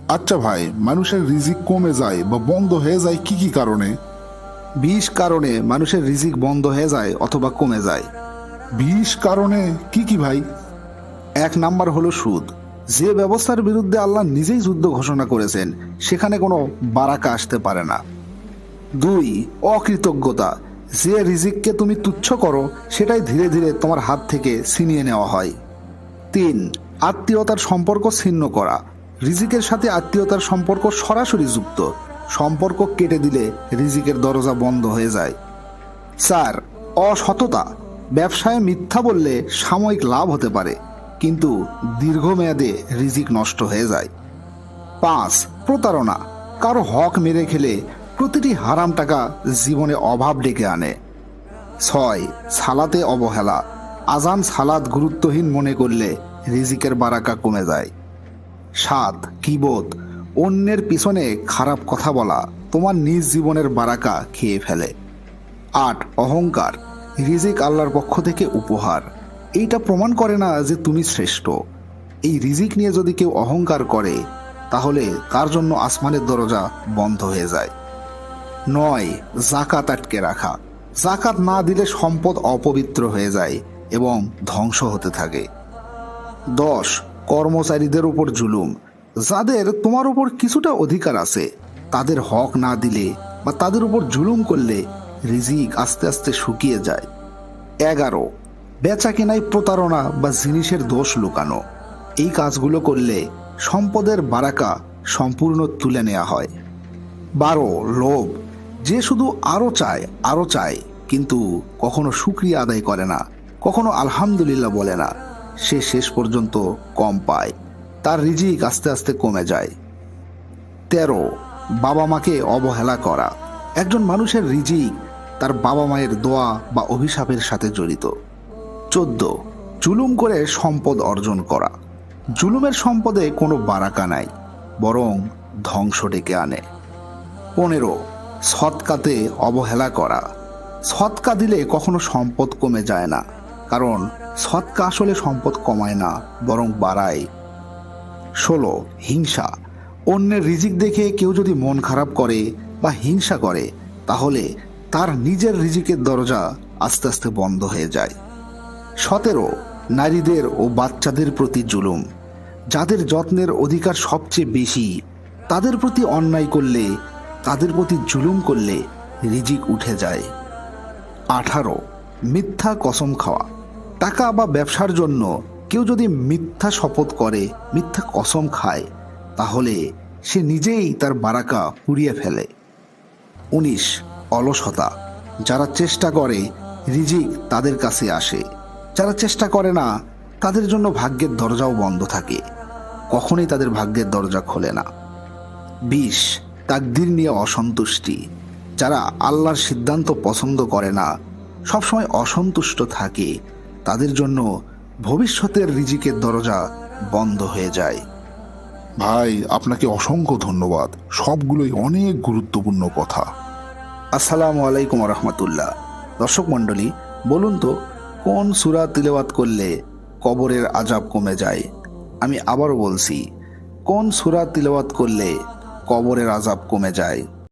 আচ্ছা ভাই, মানুষের রিজিক কমে যায় বা বন্ধ হয়ে যায় কি কি কারণে? 20 কারণে মানুষের রিজিক বন্ধ হয়ে যায় অথবা কমে যায়। 20 কারণে কি কি ভাই? 1 নাম্বার হলো সুদ। যে ব্যবস্থার বিরুদ্ধে আল্লাহ নিজেই যুদ্ধ ঘোষণা করেছেন সেখানে কোনো বারাকা আসতে পারে না। 2 অকৃতজ্ঞতা। যে রিজিককে তুমি তুচ্ছ করো সেটাই ধীরে ধীরে তোমার হাত থেকে ছিনিয়ে নেওয়া হয়। 3 আত্মীয়তার সম্পর্ক ছিন্ন করা। রিজিকের সাথে আত্মীয়তার সম্পর্ক সরাসরি যুক্ত। সম্পর্ক কেটে দিলে রিজিকের দরজা বন্ধ হয়ে যায়। 4 অসততা। ব্যবসায় মিথ্যা বললে সাময়িক লাভ হতে পারে, কিন্তু দীর্ঘমেয়াদে রিজিক নষ্ট হয়ে যায়। 5 প্রতারণা। কারো হক মেরে খেলে প্রতিটি হারাম টাকা জীবনে অভাব ডেকে আনে। 6 সালাতে অবহেলা। আজান সালাত গুরুত্বহীন মনে করলে রিজিকের বারাকা কমে যায়। 7 কিবত। অন্যের পিছনে খারাপ কথা বলা তোমার নিজ জীবনের বারাকা খেয়ে ফেলে। 8 অহংকার। রিজিক আল্লাহর পক্ষ থেকে উপহার, এইটা প্রমাণ করে না যে তুমি শ্রেষ্ঠ। এই রিজিক নিয়ে যদি কেউ অহংকার করে তাহলে তার জন্য আসমানের দরজা বন্ধ হয়ে যায়। 9 জাকাত আটকে রাখা। জাকাত না দিলে সম্পদ অপবিত্র হয়ে যায় এবং ধ্বংস হতে থাকে। 10 কর্মচারীদের উপর জুলুম। যাদের তোমার উপর কিছুটা অধিকার আছে তাদের হক না দিলে বা তাদের উপর জুলুম করলে রিজিক আস্তে আস্তে শুকিয়ে যায়। 11 বেচা কেনায় প্রতারণা বা জিনিসের দোষ লুকানো। এই কাজগুলো করলে সম্পদের বারাকা সম্পূর্ণ তুলে নেওয়া হয়। 12 লোভ। যে শুধু আরো চায় কিন্তু কখনো শুকরিয়া আদায় করে না, কখনো আলহামদুলিল্লাহ বলে না, সে শেষ পর্যন্ত কম পায়, তার রিজিক আস্তে আস্তে কমে যায়। 13 বাবা মাকে অবহেলা করা। একজন মানুষের রিজিক তার বাবা মায়ের দোয়া বা অভিশাপের সাথে জড়িত। 14 জুলুম করে সম্পদ অর্জন করা। জুলুমের সম্পদে কোনো বারাকা নাই, বরং ধ্বংস ডেকে আনে। 15 সৎকাতে অবহেলা করা। সৎকা দিলে কখনো সম্পদ কমে যায় না, কারণ সৎকা আসলে সম্পদ কমায় না বরং বাড়ায়। 16 হিংসা। অন্যের রিজিক দেখে কেউ যদি মন খারাপ করে বা হিংসা করে তাহলে তার নিজের রিজিকের দরজা আস্তে আস্তে বন্ধ হয়ে যায়। 17 নারীদের ও বাচ্চাদের প্রতি জুলুম। যাদের যত্নের অধিকার সবচেয়ে বেশি তাদের প্রতি অন্যায় করলে, তাদের প্রতি জুলুম করলে রিজিক উঠে যায়। 18 মিথ্যা কসম খাওয়া। টাকা বা ব্যবসার জন্য কেউ যদি মিথ্যা শপথ করে, মিথ্যা কসম খায়, তাহলে সে নিজেই তার বারাকা পুড়িয়ে ফেলে। 19 অলসতা। যারা চেষ্টা করে রিজিক তাদের কাছে আসে, যারা চেষ্টা করে না তাদের জন্য ভাগ্যের দরজাও বন্ধ থাকে, কখনোই তাদের ভাগ্যের দরজা খোলে না। 20 তাকদীর নিয়ে অসন্তুষ্টি। যারা আল্লাহর সিদ্ধান্ত পছন্দ করে না, সবসময় অসন্তুষ্ট থাকে, তাদের জন্য ভবিষ্যতের রিজিকের দরজা বন্ধ হয়ে যায়। ভাই, আপনাকে অসংখ্য ধন্যবাদ, সবগুলোই অনেক গুরুত্বপূর্ণ কথা। আসসালামু আলাইকুম রহমতুল্লাহ। দর্শক মণ্ডলী, বলুন তো কোন সূরা তিলাওয়াত করলে কবরের আযাব কমে যায়? আমি আবারও বলছি, কোন সূরা তিলাওয়াত করলে কবরের আযাব কমে যায়?